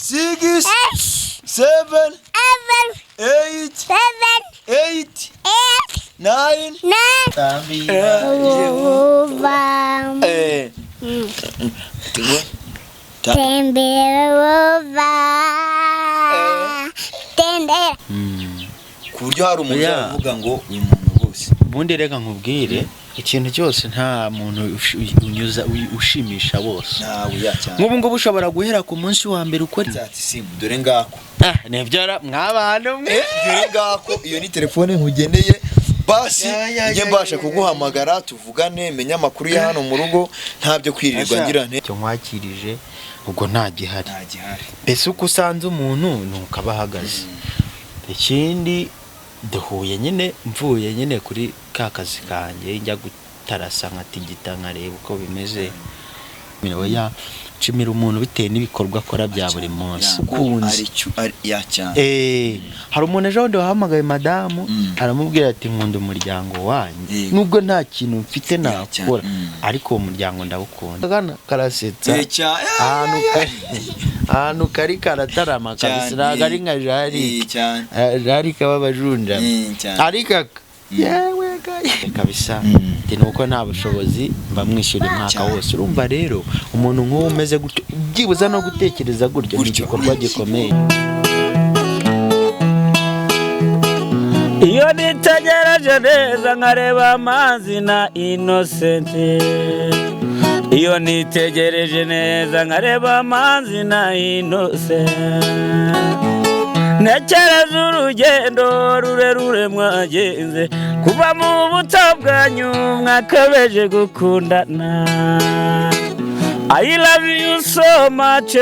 6 7 8 9 kuryo hari umuntu uvuga ngo uyu muntu wose ubundi reka nkubwire ikintu cyose nta muntu unyuza ushimisha bose nk'ubu ngubu ushobora guhera ku munsi wa mbere ukora dore ngako nebyara mw'abantu mwe dore ngako iyo ni telefone nkugeneye basi nge mbasha kuguhamagara tuvugane menya amakuru ya hano mu rugo ntabyo kwirirwa ngira nte cyo nkwakirije ubwo nta gihari ese uko usanze umuntu nuko abahagaze ikindi duhuye nyine mvuye nyine kuri ka kazi kanjye njya gutarasa nkatigita nkareba uko bimeze ya cimira umuntu bitewe n'ibikorwa akora bya buri munsi kunzi hari umuntu ejo wundi wahamagaye madamu aramubwira ati nkunda umuryango wanjye nubwo nta kintu mfite nakora ariko uwo muryango ndawukunda karasetsa ahantu kari karatarama kabisa ntabwo ari nka jari kaba bajunja ariko yewe kabisa nuko nta bushobozi bamwishyura umwaka wose urumva rero umuntu nk'uwo umeze gutyo byibuza no gutekereza gutyo ni igikorwa gikomeye. iyo nitegereje neza nkareba amazi na Innocent iyo nitegereje neza nkareba amazi na Innocent nekereza urugendo rurerure mwagenze kuva mu buto bwanyu mwakabeje gukundana. I love you so much,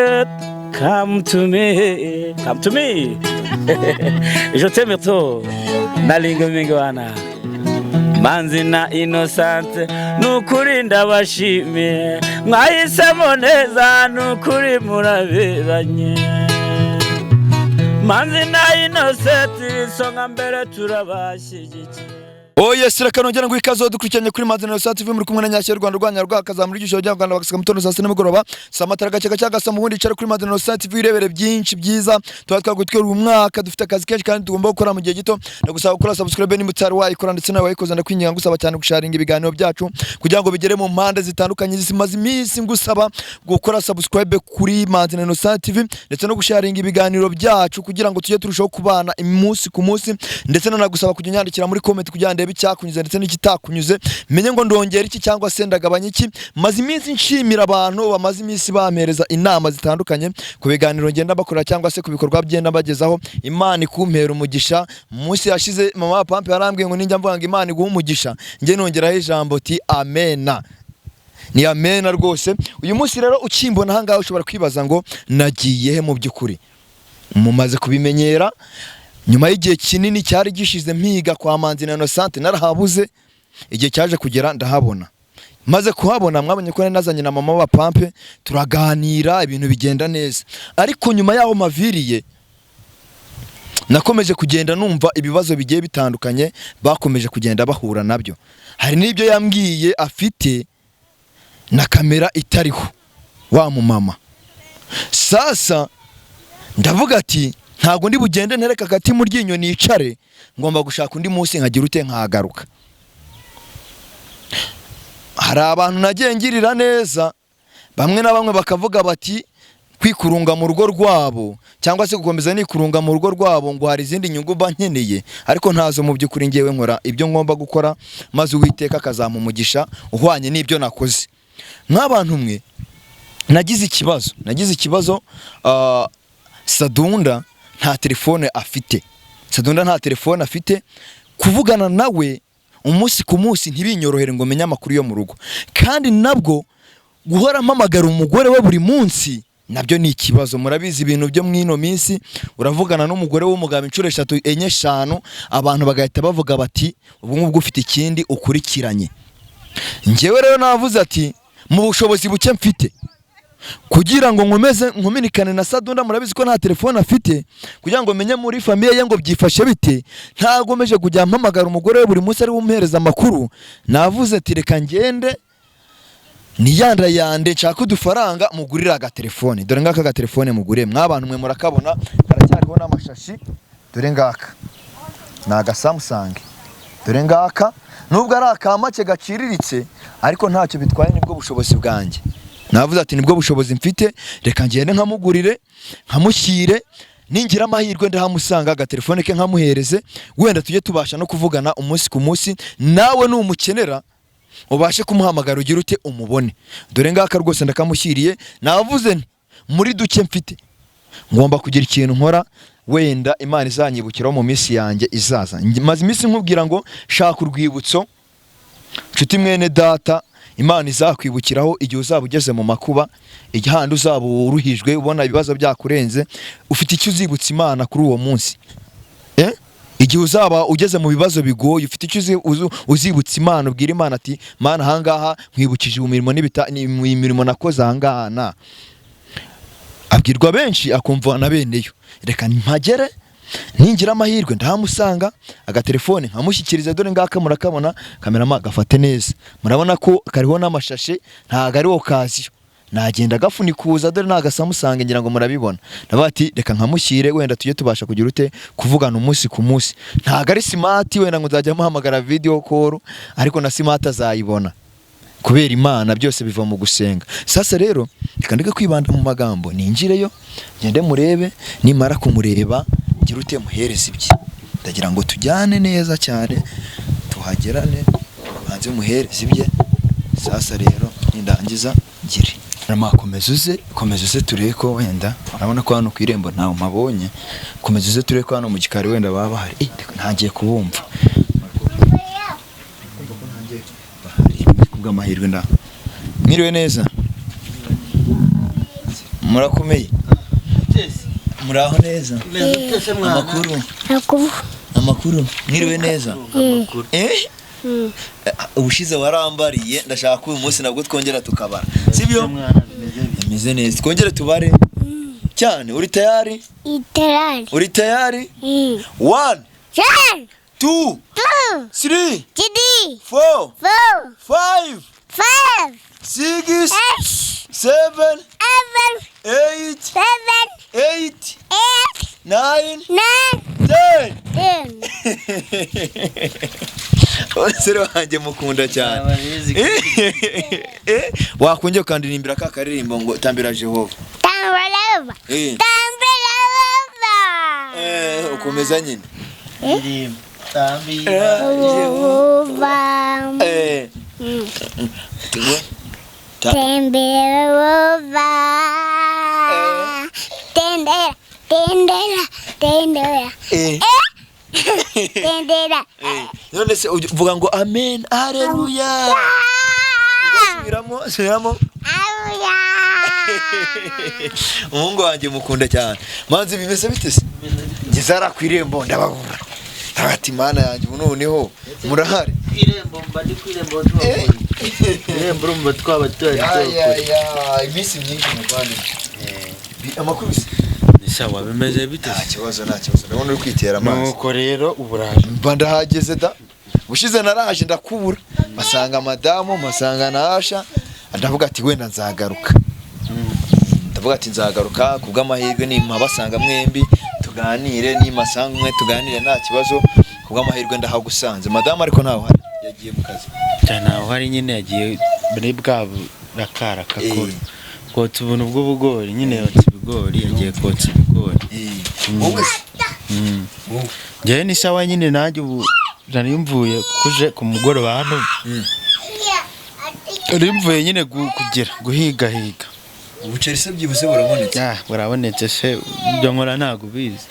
come to me je t'aime trop nalingo mingwana manzi na Innocent nukuri ndabashimiye mwahisemo neza nukuri muraberanye manzi na Innocent songa mbere turabashyigikiye. Yes, rakanongera ngo ikazo dukurikiranye kuri Manzi na Innocent TV muri kumwe na Nyashya Rwanda rwanya rwakazamura igisho rya Rwanda bakasika mutono saa 7 mugoroba samatara gaceka cyagasa mu bundi cyari kuri Manzi na Innocent TV irebere byinshi byiza tuba twagutwera umwaka dufite akazi kenshi kandi tugomba gukora mu gihe gito ndagusaba gukora subscribe ni mutari wayikora ndetse nawe wayikoza ndakwinginga ngusaba cyane gusharinga ibiganiro byacu kugira ngo bigere mu mpande zitandukanye zisimaze iminsi ngusaba gukora subscribe kuri Manzi na Innocent TV ndetse no gusharinga ibiganiro byacu kugira ngo tujye turushaho kubana umunsi ku munsi ndetse nanagusaba kujya nyandikira muri comment kugira ndebe icyakunyuze ndetse n'ikitakunyuze menye ngo ndongera iki cyangwa se ndagabanya iki maze iminsi nshimira abantu bamaze iminsi bamereza inama zitandukanye ku biganiro ngenda bakora cyangwa se ku bikorwa byenda bagezaho Imana ikumpera umugisha munsi yashize mama Pampe yarambwiye ngo ninjya mvuga ngo Imana iguhe umugisha nge nongeraho ijambo ti amena ni amena rwose. Uyu munsi rero ukimbona hangaho ushobora kwibaza ngo nagiye he mu byukuri mumaze kubimenyera nyuma y'igihe kinini cyari gishize mpiga kwa Manzi na Innocent narahabuze igihe cyaje kugera ndahabona maze kuhabona mwabonye ko nazanye na mama wa Pampe turaganira ibintu bigenda neza ariko nyuma yaho maviriye nakomeje kugenda numva ibibazo bigiye bitandukanye bakomeje kugenda bahura nabyo hari n'ibyo yambwiye afite na kamera itariho wa mu mama sasa ndavuga ati ntago ndi bugende ntereka kati mu ryinyo nicare ngomba gushaka undi munsi nkagira ute nkagaruka. Hari abantu nagengirira neza bamwe na bamwe bakavuga bati kwikurunga mu rugo rwabo cyangwa se gukomeza nikurunga mu rugo rwabo ngo hari izindi nyungu bankeneye ariko ntazo mu byukuri ngewe nkora ibyo ngomba gukora maze Uwiteka akazamumugisha uhwanye n'ibyo nakoze. Nk'abantu mwe nagize ikibazo Sadunda nta telefone afite kuvugana nawe umunsi ku munsi ntibinyorohere ngo menye amakuru yo mu rugo kandi nabwo guhora mpamagara umugore we buri munsi nabyo ni ikibazo. Murabizi ibintu byo mwino minsi uravugana n'umugore w'umugabo inshuro 3 enye 5 abantu bagahita bavuga bati ubu ngubwo ufite ikindi ukurikiranye. Ngewe rero navuze ati mu bushobozi buke mfite kugira ngo nkomeze nkominikane na Sadunda murabizi ko nta telefone afite kugira ngo menye muri famille ye ngo byifashe bite ntagomeje kujya mpamagara umugore we buri munsi ari wumpereza amakuru navuze ati reka ngende ni yande nshaka udufaranga mugurira agatelefone dore ngaka agatelefone mugure mwabantu mwe murakabona karacyariho n'amashashi dore ngaka naga Samsung dore ngaka nubwo ari akamake gaciriritse ariko ntacyo bitwaye nibwo bushobozi bwanjye navuze ati nibwo bushobozi mfite reka ngende nkamugurire nkamushyire ningira amahirwe ndahamusanga agatelefone ke nkamuhereze wenda tujye tubasha no kuvugana umunsi ku munsi nawe numukenera ubashe kumuhamagara ugira ute umubone dore ngaka rwose ndakamushyiriye navuze nti muri duke mfite ngomba kugira ikintu nkora wenda Imana izanyibukiraho mu minsi yanjye izaza maze iminsi nkubwira ngo shaka urwibutso nshuti mwene data Imana izakwibukiraho igihe uzaba ugeze mu makuba igihanda uzaba uruhijwe ubona ibibazo byakurenze ufite icyo uzibutsa Imana kuri uwo munsi igihe uzaba ugeze mu bibazo bigoye ufite icyo uzibutsa Imana ubwira Imana ati Mana hangaha nkwibukije imirimo nakoze hangaha na abwirwa benshi akumva na beneyo reka mpagere ningira amahirwe ndahamusanga agatelefone nkamushyikiriza dore ngaka murakabona kamerama gafate neza murabona ko kariho n'amashashe ntago ari okaziyo nagenda gafunikuza dore nagasamusange ngira ngo murabibona nabati reka nkamushyire wenda tujye tubasha kugira ute kuvugana umunsi ku munsi ntago ari smart wenda ngo nzajya muhamagara video call ariko na smart azayibona kubera Imana byose biva mu gusenga sasa rero reka ndike kwibanda mu magambo ninjireyo ngende murebe nimara kumureba ngira ute muhereza ibye ndagira ngo tujyane neza cyane tuhagerane banze muhereza ibye sasa rero nindangiza ngire komeza uze turebe ko wenda urabona ko hano ku irembo ntawe mabonye komeza uze turebe ko hano mu gikari wenda baba bahari ntagiye kubumva kubw'amahirwe nda mwiriwe neza murakomeye muraho neza amakuru mwiriwe neza ubushize warambariye ndashaka ko uyu munsi nabwo twongera tukabara sibyo meze neza twongere tubare cyane uri tayari uri tayari 1 2 3 4 5 6 7 8 9 10 Sero wanjye mukunda cyane wakongera ukandirimbira ka karirimbo ngo tambira Jehova ukomeza nyine tambira Jehova tendera none se uvuga ngo amen haleluya subiramo haleluya Mungu wanjye mukunda cyane manzi bimeze bite se ngizara ku irembo ndababura ati Mana yanjye noneho murahari irembo mbadi ku irembo irembo rumba twabatuye iminsi myinshi mu Rwanda amakuru sawa bimeze bite nta kibazo ndabona uri kwitera amazi nuko rero uburaje mba ndahageze da bushize naraje ndakubura masanga madamu masanga Nyashya ndavuga ati wenda nzagaruka ndavuga ati nzagaruka kubw'amahirwe nimpa basanga mwembi tuganire nimasanga umwe tuganire nta kibazo kubw'amahirwe ndahagusanze madamu ariko ntaho hari yagiye mu kazi cyane aho hari nyine yagiye muri bwabo rakara kakuru kotsa ubuntu bw'ubugori nyine yotsa ibigori yagiye kotsa ibigori wowe njyewe ni sawa nyine nanjye ubu nari mvuye kuje ku mugoroba hano nari mvuye nyine kugira guhiga ubuceri se byibuze burabonetse burabonetse se ibyo nkora ntabwo ubizi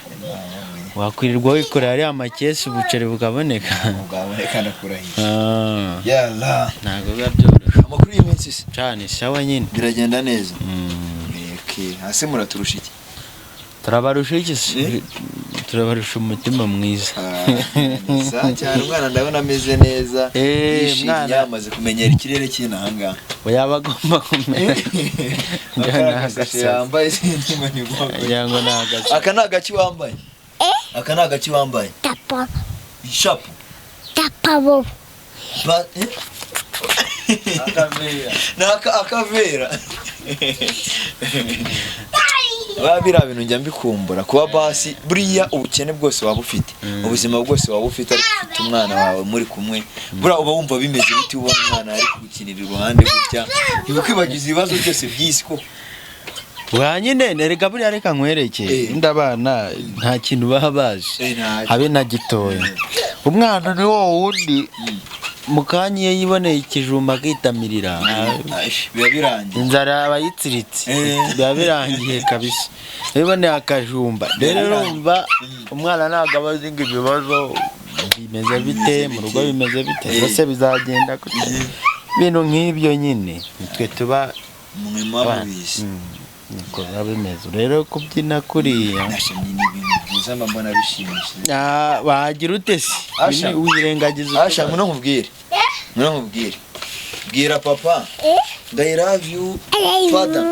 wakwirirwa wikorera ari amakesi ubuceri bukaboneka ndakurahiye yalla ntabwo biba byoroshye amakuru y'iminsi se cyane sawa nyine biragenda neza hasi muraturusha iki turabarusha iki turabarusha umutima mwiza cyane umwana ndabona ameze neza mwana yamaze kumenyera ikirere cy'inahanga yaba agomba kumenya yambaye sinzima yango nagaci aka nagaci wambaye aka nagaci wambaye Tapa. ishapu Tapa bo. akavera babira bintu njya mbikumbura kuba basi buriya ubukene bwose waba ufite ubuzima bwose waba ufite ariko ufite umwana wawe muri kumwe buriya uba wumva bimeze biti ubona umwana ari kugukinira iruhande gutya ntibukwibagize ibibazo byose by'isi ko nyine nerega buriya reka nkwerekeye ndabana nta kintu baha bazi habe na gitoya umwana ni wo wundi mukanya iyo yiboneye ikijumba akitamirira biba birangiye inzara abayitsiritse biba birangiye kabisa yiboneye akajumba rero urumva umwana ntabwo aba azi ngo ibibazo bimeze bite mu rugo bimeze bite byose bizagenda ibintu nk'ibyo nyine nitwe tuba mwema mubizi niko biba bimeze rero kubyina kuriya byiza mbona bishimishije wagira ute se wirengagiza asha muno nkubwire bwira papa I love you father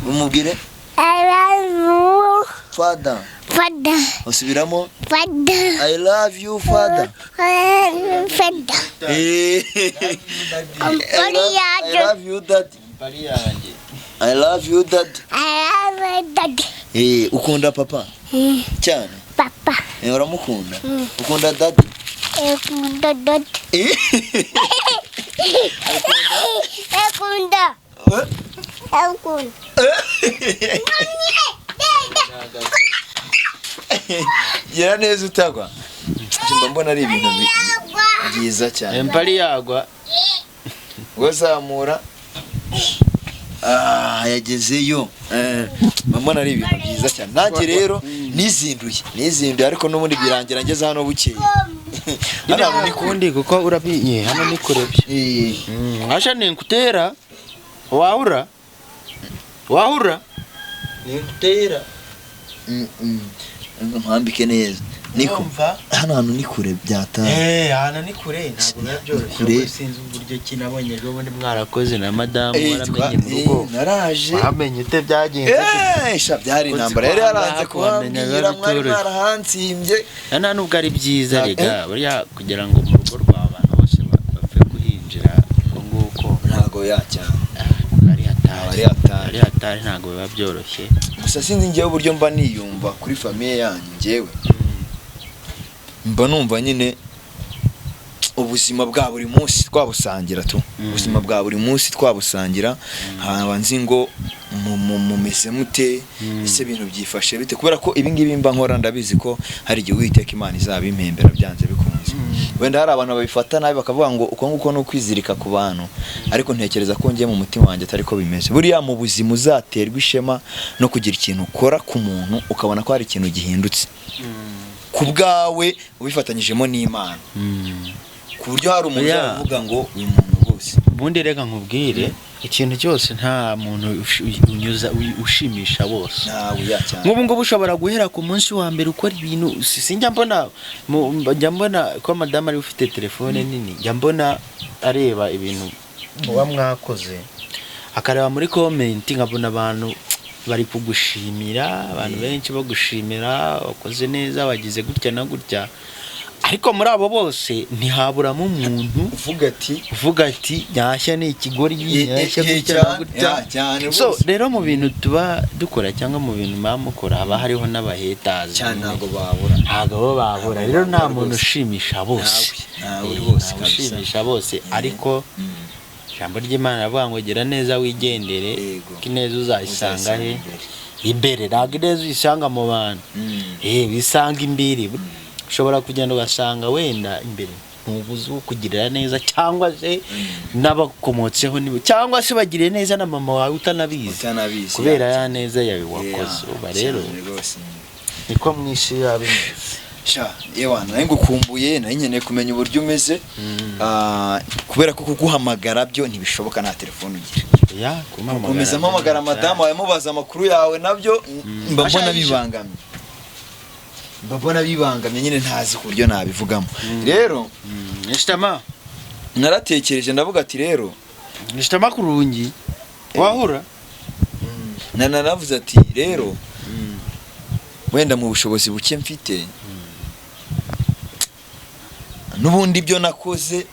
umubwire I love you father usubiramo father I love you father I love you daddy I love you daddy ukunda papa cyane papa uramukunda ukunda daddy ukunda daddy ukunda gira neza utagwa mbona ari ibintu byiza cyane empari yagwa wazamura yagezeyo mbona ari ibintu byiza cyane nanjye rero nizinduye ariko n'ubundi birangira ngeze hano bukeye hano ni kundi kuko urabiye hano ni kurebye asha ninkutera wahura ninkutera mpambike neza niko hano hantu ni kure byataye hano ni kure ntabwo byoroshye sinzi uburyo kinabonye ejo bundi mwarakoze na madamu waramenye mu rugo naraje wamenye ute byagenze byari intambara yari yaranze kuhambira mwari mwarahansimbye nta nubwo ari byiza rega buriya kugira ngo mu rugo rwa abantu bose bapfe kuhinjira uko nguko ntago yacyane ari hatari ntago biba byoroshye gusa sinzi ngewe uburyo mba niyumva kuri famiye yanyu ngewe mba numva nyine ubuzima bwa buri munsi twabusangira ubuzima bwa buri munsi twabusangira haba nzi ngo mumeze mute ese ibintu byifashe bite kubera ko ibi ngibi mba nkora ndabizi ko hari igihe Uwiteka Imana izabimpembera byanze bikunze wenda hari abantu babifata nabi bakavuga ngo uko nguko no kwizirika ku bantu ariko ntekereza ko ngiye mu mutima wanjye atari ko bimeze buriya mu buzima uzaterwa ishema no kugira ikintu ukora ku muntu ukabona ko hari ikintu gihindutse ku bwawe ubifatanyijemo n'Imana ku buryo hari umuntu uvuga ngo uyu muntu rwose ubundi reka nkubwire ikintu cyose nta muntu ushimisha bose nk'ubu ngubu ushobora guhera ku munsi wa mbere ukora ibintu sinjya mbona ko madamu ari ufite telefone nini njya mbona areba ibintu muba mwakoze akareba muri komenti nkabona abantu bari kugushimira abantu benshi bagushimira wakoze neza wagize gutya na gutya ariko muri abo bose ntihaburamo umuntu uvuga ati Nyashya ni ikigori Nyashya gutya cyane so rero mu bintu tuba dukora cyangwa mu bintu mukora haba hariho n'abahetazi cyane ntago babura rero nta muntu ushimisha bose ushimisha bose ariko ijambo ry'Imana ravuga ngo gira neza wigendere kineza uzayisanga he imbere ntabwo ineza uyisanga mu bantu bisanga imbere ushobora kugenda ugasanga wenda imbere ntubuze kugirira neza cyangwa se n'abakomotseho cyangwa se bagiriye neza na mama wawe utanabizi kubera ya neza yawe wakoze uba rero niko mwishi yabimeze yewana nari ngukumbuye nari nkeneye kumenya uburyo umeze kubera ko kuguhamagara byo ntibishoboka nta telefone ugira kumeza mpamagara madamu wawe mubaza amakuru yawe nabyo mbona bibangamye nyine ntazi ku buryo nabivugamo rero Nshyashya naratekereje ndavuga ati rero Nshyashya kurungi wahura naravuze ati rero wenda mu bushobozi buke mfite n'ubundi byo nakoze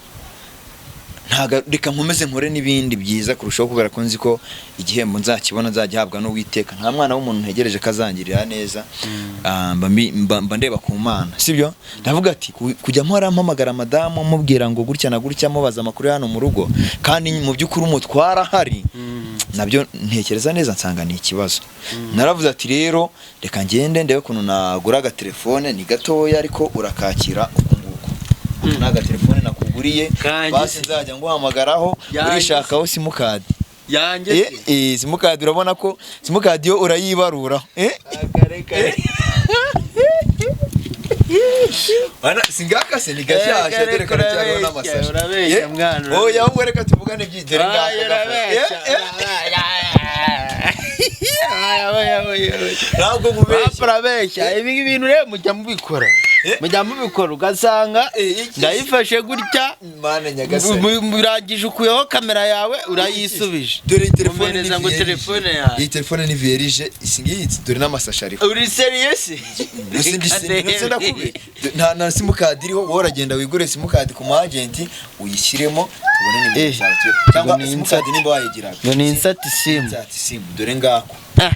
ntaga reka nkomeze nkore n'ibindi byiza kurushaho kubera ko nzi ko igihembo nzakibona nzagihabwa no witeka nta mwana w'umuntu ntegereje kazangirira neza mba ndeba ku Mana sibyo ndavuga ati kujya mpora mpamagara madamu mubwira ngo gutya na gutya mubaza amakuru hano mu rugo kandi mu by'ukuri umutwara hari nabyo ntekereza neza nsanga ni ikibazo naravuze ati rero reka ngende ndebe kuntu nagura telefone ni gatoya ariko urakakira ukunguko naga telefone nakuguriye basi nzajya nguhamagaraho urishakaho simukadi yanjye simukadi urabona ko simukadi yo urayibarura Bana singaka se nigashyashya dore ko cyangwa n'amasashi urabeshya mwana oya ahubwo reka tuvugane byidere ngaka ntabwo mubeshya ibi bintu rero mujya mubikora ugasanga ndayifashe gutya Mana nyagasani murangije ukuyeho kamera yawe urayisubije dore telefone ni ngo telefone yawe iyi telefone ni verige isingiyitse dore n'amasashi ariko uri serious nta simukadi iriho wowe uragenda wigure simukadi ku mu agent uyishyiremo tubone nimero cyangwa simukadi nimba wayigiraga ngo ni insati sim dore ngako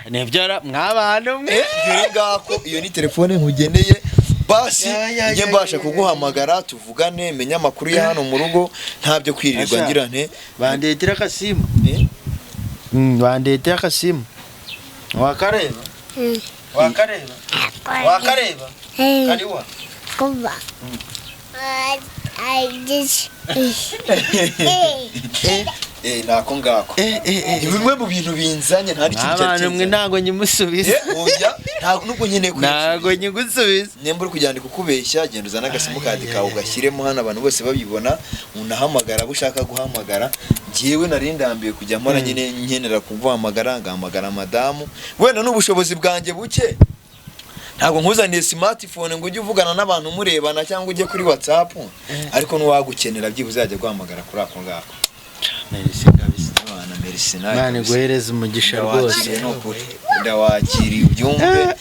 nebyara mwabantu mwe dore ngako iyo ni telefone nkugeneye basi njye mbasha kuguhamagara tuvugane menya amakuru ya hano mu rugo ntabyo kwirirwa ngirane bandetera akasimu bandetera akasimu wakareba kariwa kuba I just nako ngako bimwe mu bintu binzanye nta n'ikintu cyane mwe ntago nyimusubiza oya ntago nubwo nyene ntago nyigusubiza nemba uri kujyana kukubeshya genda uzana agasimukadi kawe ugashyiremo hano abantu bose babibona unahamagara bushaka guhamagara ngiyewe narindambiye kujya mpora nyine nkenera kuguhamagara ngahamagara madamu wenda n'ubushobozi bwanjye buke ntabwo nkuzaniye smartphone ngo ujye uvugana n'abantu murebana cyangwa ujye kuri WhatsApp ariko n'uwagukenera byibuze yajya guhamagara kuri ako ngako merci kabisa bana merci nane guhereza umugisha rwose ndawakiriye ubyumve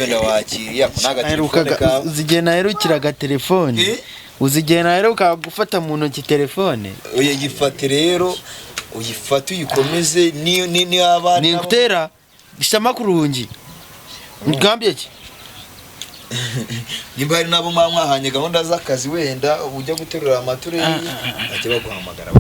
ndawakiriye ako naga telefone ka uzigena herukiraga telefone uzigena heruka gufata mu ntoki telefone oye gifate rero uyifate uyikomeze ni abana ni gutera ishama kurungi ngambye ki nimba hari nabo mwahanye gahunda z'akazi wenda ujya guterura amature ajya baguhamagara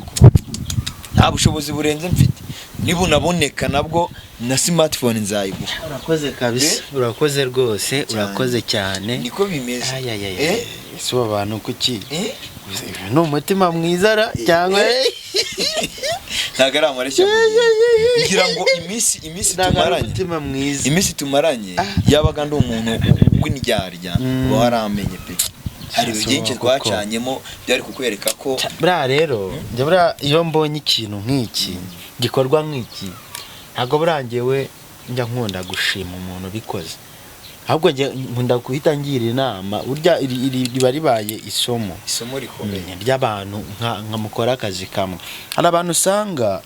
nta bushobozi burenze mfite niba unaboneka nabwo na smartphone nzayiguha urakoze kabisa urakoze rwose urakoze cyane niko bimeze ese abantu kuki ni umutima mwizara cyangwa ntago ari amareshya ngira ngo iminsi tumaranye yabaga ndi umuntu w'indyarya waramenye pe hari byinshi twacanyemo byari kukwereka ko bra rero njye bra iyo mbonye ikintu nk'iki gikorwa nk'iki ntago burangiwe njya nkunda gushima umuntu bikoze ahubwo njye nkunda kuhita ngira inama urya riba ribaye isomo rikomeye ry'abantu nka mukora akazi kamwe hari abantu usanga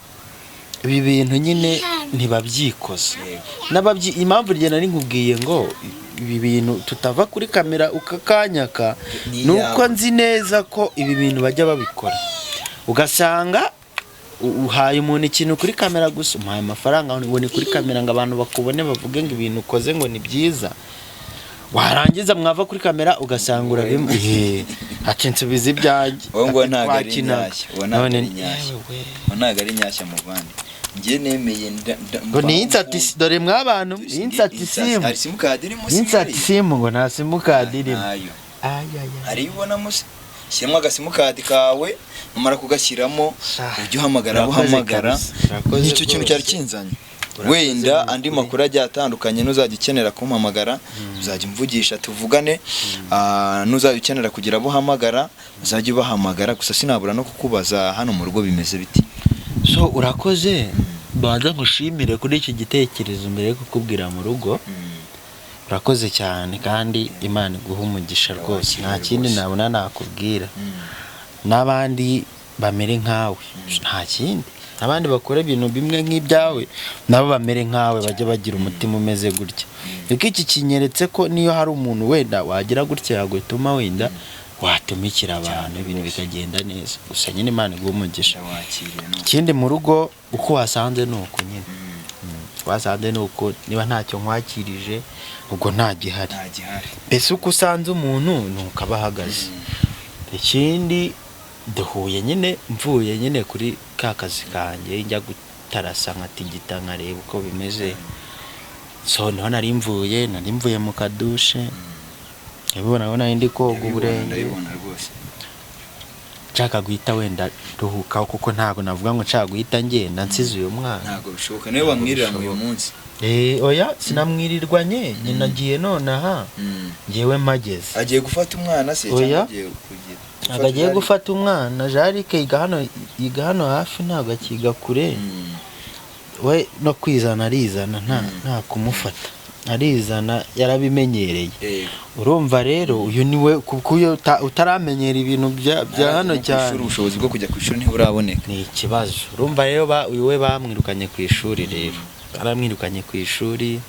ibi bintu nyine ntibabyikoze impamvu rye nari nkubwiye ngo ibi bintu tutava kuri kamera ukakanyaka nuko nzi neza ko ibi bintu bajya babikora ugasanga uhaye umuntu ikintu kuri kamera gusa umuhaye amafaranga ngo ni kuri kamera ngo abantu bakubone bavuge ngo ibintu ukoze ngo ni byiza warangiza mwava kuri kamera ugasanga urabimwe ati nsubiza ibyanjye ngo ntago ari Nyashya ntago ari Nyashya mu Rwanda ngiye nemeye ngo ni insati dore mwabantu insati simu ngo nta simukadi irimo ari ibona musi shyiramo agasimukadi kawe umara kugashyiramo ujye uhamagara nicyo kintu cyari kinzanye wenda andi makuru ajya atandukanye n'uzajya ukenera kumpamagara uzajya umvugisha tuvugane n'uzajya ukenera kugira abo uhamagara uzajya ubahamagara gusa sinabura no kukubaza hano mu rugo bimeze biti so urakoze banza ngushimire kuri iki gitekerezo mbere yo kukubwira mu rugo urakoze cyane kandi Imana iguha umugisha rwose nta kindi nabona nakubwira n'abandi bamere nkawe nta kindi abandi bakora ibintu bimwe nk'ibyawe nabo bamere nkawe bajya bagira umutima umeze gutya iki kinyeretse ko niyo hari umuntu wenda wagira gutya yagutuma wenda watumikira abantu ibintu bikagenda neza gusa nyine Imana igumugisha wakiriye no ikindi mu rugo uko wasanze nuko nyine wasanze nuko niba ntacyo nkwakirije ubwo nta gihari mbese uko usanze umuntu nuko aba ahagaze ikindi duhuye nyine mvuye nyine kuri ka kazi kanjye njya gutarasa nkatigita nkareba uko bimeze so niho nari mvuye mu kadushe ubona ndi koga uburenge nshaka guhita wenda ruhuka kuko ntago navuga ngo nshaka guhita ngenda nsize uyu mwana ntago bishoboka niwe wamwirira mu uyu munsi oya sinamwirirwanye nagiye nonaha ngewe mageze agiye gufata umwana se cyangwa agiye gufata umwana Jarike yiga hano hafi ntago akiga kure we no kwizana arizana nta kumufata arizana yarabimenyereye urumva rero uyu niwe kuko utaramenyera ibintu bya hano cyane ubushobozi bwo kujya ku ishuri ntiburaboneka ni ikibazo urumva rero uyu we bamwirukanye ku ishuri rero baramwirukanye ku ishuri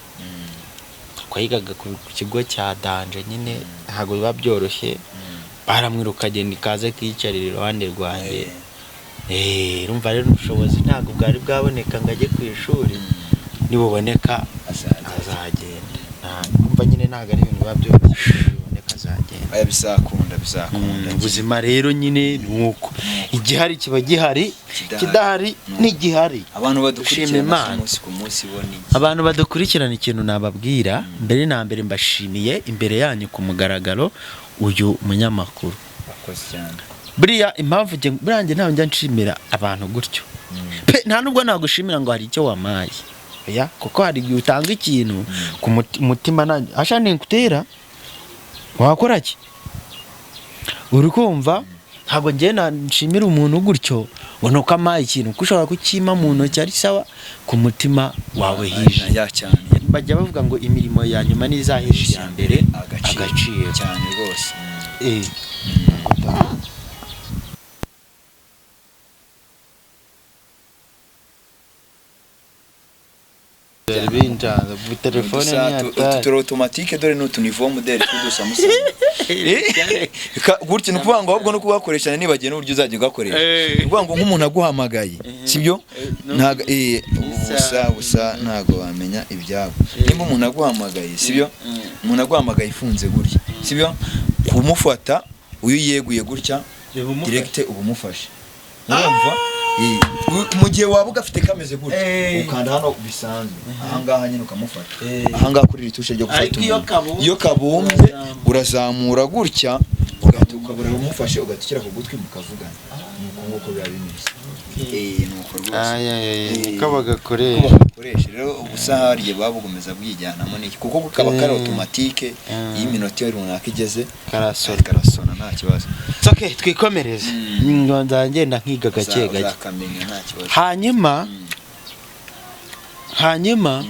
twayigaga ku kigo cya Danje nyine ntago biba byoroshye baramwirukanye nikaze kiyicarira iruhande rwanjye urumva rero ubushobozi ntago bwari bwaboneka ngo ajye ku ishuri nibuboneka azagenda umva nyine ntago ari ibintu biba byoroshye biboneka azagenda aya bizakunda ubuzima rero nyine nuko igihari kiba gihari kidahari n'igihari abantu badukurikirana umunsi ku munsi boni abantu badukurikirana ikintu nababwira mbere na mbere mbashimiye imbere yanyu ku mugaragaro uyu munyamakuru akoze cyane buriya impamvu burange ntawe njya nshimira abantu gutyo pe nta nubwo nagushimira ngo hari icyo wamaye ya kuko hari igihe utanga ikintu ku mutima nanjye asha ninkutera wakora ki uri kumva ntabwo njye nshimira umuntu gutyo ngo nuko amaye ikintu kuko ushobora kukima mu ntoki ari sawa ku mutima wawe hije cyane bajya bavuga ngo imirimo ya nyuma nizahisha ya mbere agaciro cyane rwose telefone ututuro automatique dore n'utu niveau modèle tudusa musa gutyo no kuvuga ngo ahubwo no kugakoresha nibagiye n'uburyo uzajya ugakoresha kuvuga ngo nk'umuntu aguhamagaye sibyo ntago busa ntago wamenya ibyabo nimba umuntu aguhamagaye sibyo umuntu aguhamagaye ifunze gutya sibyo kumufata uyu yeguye gutya direct ubumufashe urumva mu gihe waba ugafite kameze gutya ukanda hano bisanzwe ahangaha nyine ukamufata ahangaha kuri ritushe ryo gufata iyo kabumbye urazamura gutya ukabura umufashe ugatikira ku gutwi mukavugana nuko biba bimeze nuko rwose kabagakoresha rero ubusahariye babugomeza bwijyanamo niki kuko kaba kari automatique y'iminota yo runaka igeze karasona nta kibazo okay twikomereze ngonza ngenda nkiga gake gake hanyuma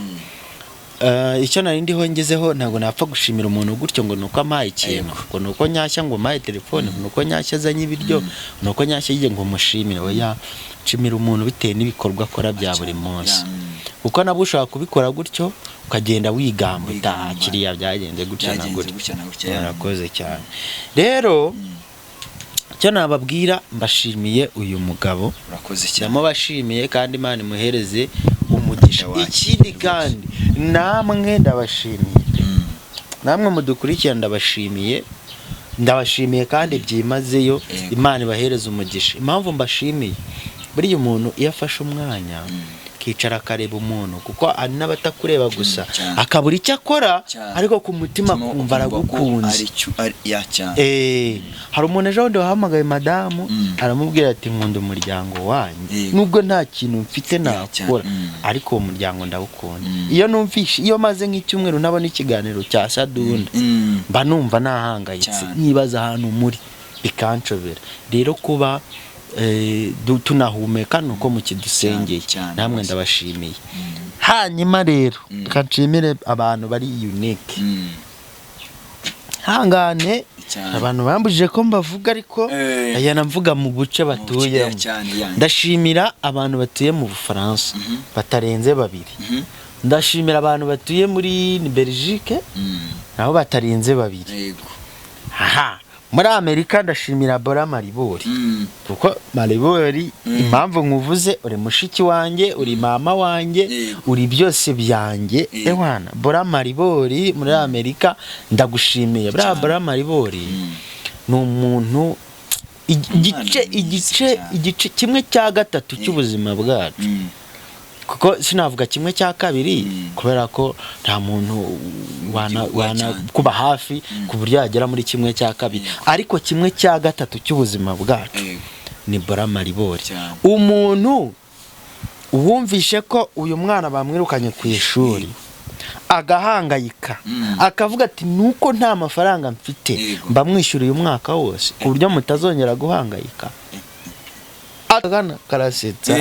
icyo nari ndiho ngezeho ntabwo napfa gushimira umuntu gutyo ngo nuko amaye ikintu ngo nuko Nyashya ngo maye telefone nuko Nyashya azanye ibiryo nuko Nyashya yige ngo mushimire oya nshimira umuntu bitewe n'ibikorwa akora bya buri munsi kuko nabo ushaka kubikora gutyo ukagenda wigamba kiriya byagenze gutya na gutya yarakoze cyane rero cyo nababwira mbashimiye uyu mugabo urakoze cyane ndamubashimiye kandi Imana imuhereze umugisha ikindi kandi namwe ndabashimiye namwe mudukurikirana ndabashimiye kandi byimazeyo Imana ibahereze umugisha impamvu mbashimiye buri umuntu iyo afashe umwanya akicara akareba umuntu kuko ari n'abatakureba gusa akabura icyo akora ariko ku mutima kumva aragukunze hari umuntu ejo bundi wahamagaye madamu aramubwira ati nkunda umuryango wanjye nubwo nta kintu mfite nakora ariko uwo muryango ndawukunda iyo numvishe iyo maze nk'icyumweru nabona ikiganiro cya sadunda mba numva nahangayitse nibaza ahantu muri bikanshobera rero kuba tunahumeka nuko mukidusengeye namwe ndabashimiye hanyuma rero kanshimire abantu bari unique hangane abantu bambujije ko mbavuga ariko aya namvuga mu buce batuye ndashimira abantu batuye mu Bufaransa batarenze babiri ndashimira abantu batuye muri Belgique nabo batarenze babiri aha muri Amerika ndashimira Bora Maribori kuko Maribori impamvu nkuvuze uri mushiki wanjye uri mama wanjye uri byose byanjye ewana Bora Maribori muri Amerika ndagushimiye Bora Maribori ni umuntu igice kimwe cya gatatu cy'ubuzima bwacu kuko sinavuga kimwe cya kabiri kubera ko nta muntu wana kuba hafi ku buryo yagera muri kimwe cya kabiri ariko kimwe cya gatatu cy'ubuzima bwacu ni Bora Maribori umuntu wumvishe ko uyu mwana bamwirukanye ku ishuri agahangayika akavuga ati nuko nta mafaranga mfite mbamwishyuriye umwaka wose ku buryo mutazongera guhangayika akana karasetsa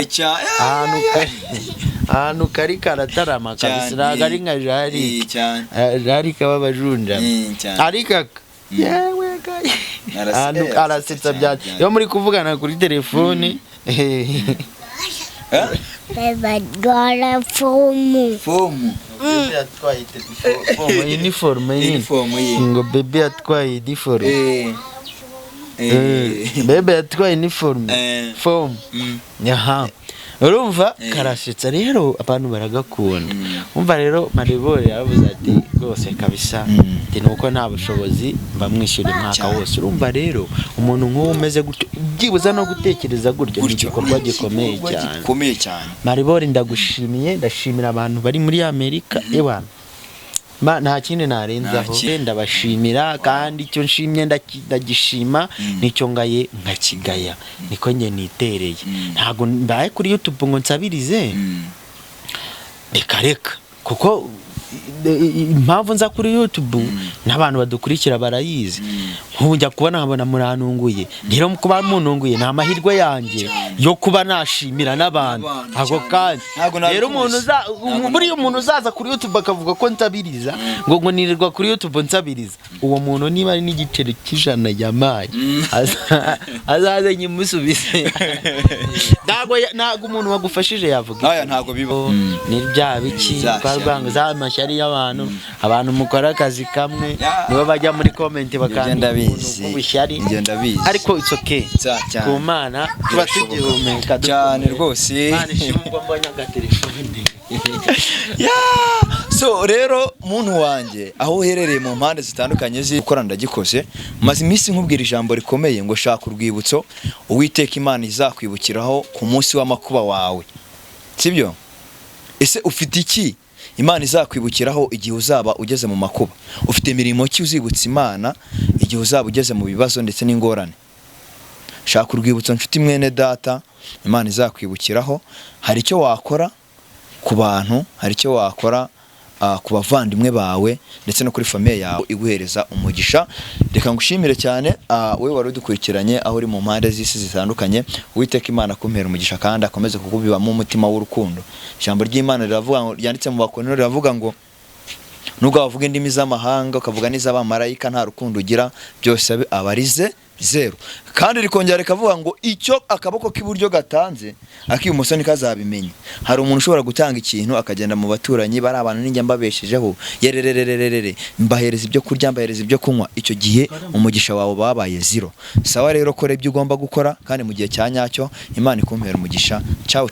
ahantu kari karatarama kabisa nagari nka jari kababajunja ariko yewe gayi ahantu karasetsa bya yo muri kuvugana kuri telefone Bebadwara fomu. Bebe atwaye uniforme ngo bebe atwaye uniforme bebe atwaye uniforme form yaha urumva karashitsa rero abantu baragakunda umva rero Maribori yaravuze ati rwose kabisa nuko nta bushobozi mbamwishyura umwaka wose urumva rero umuntu nk'uwo umeze gutyo byibuza no gutekereza gutyo ni igikorwa gikomeye cyane Maribori ndagushimiye ndashimira abantu bari muri Amerika ewana nta kindi narenzaho ndabashimira kandi icyo nshimye ndagishima nicyo ngaye nkakigaya niko nge nitereye ntago mbaye kuri YouTube ngo nsabirize reka kuko impamvu nza kuri YouTube n'abantu badukurikira barayizi nk'ujya kubona nkabona muranunguye rero kuba mununguye nta mahirwe yanjye yo kuba nashimira n'abantu ago kandi rero umuntu uzaza kuri YouTube akavuga ko nsabiriza ngo nirirwa kuri YouTube nsabiriza uwo muntu niba ari n'igiceri cy'ijana yamaye azaze nyimusubize ntago umuntu wagufashije yavuga ntago biba ni bya biki twarwanga za mashyari y'abantu abantu mukora akazi kamwe nibo bajya muri comment bakanda ubushyari ariko it's okay ku Mana tuba tugihumeka cyane rwose nishimwe mbonye agatelefone so rero muntu wanjye aho uherereye mu mpande zitandukanye z'ikora ndagikoze maze iminsi nkubwira ijambo rikomeye ngo shaka urwibutso Uwiteka Imana izakwibukiraho ku munsi w'amakuba wawe sibyo ese ufite iki Imana izakwibukiraho igihe uzaba ugeze mu makuba ufite imirimo ki uzibutsa Imana igihe uzaba ugeze mu bibazo ndetse n'ingorane shaka urwibutso nshuti mwene data Imana izakwibukiraho hari icyo wakora ku bantu hari icyo wakora ku bavandimwe bawe ndetse no kuri famille yawe iguhereza umugisha reka ngushimire cyane we wari udukurikiranye aho uri mu mpande z'isi zitandukanye Uwiteka Imana kumpera umugisha kandi akomeze kukubibamo umutima w'urukundo ijambo ry'Imana riravuga ryanditse mu Bakorinto riravuga ngo nubwo bavuga indimi z'amahanga ukavuga n'iz'abamarayika nta rukundo ugira byose abarize zero kandi rikongera rikavuga ngo icyo akaboko k'iburyo gatanze ak'ibumoso ntikazabimenya hari umuntu ushobora gutanga ikintu akagenda mu baturanyi bari abantu ninjye mbabeshejeho yerererererere mbahereza ibyo kurya mbahereza ibyo kunywa icyo gihe umugisha wawe babaye zero sawa rero kora ibyo ugomba gukora kandi mu gihe cya nyacyo Imana ikumpera umugisha ciao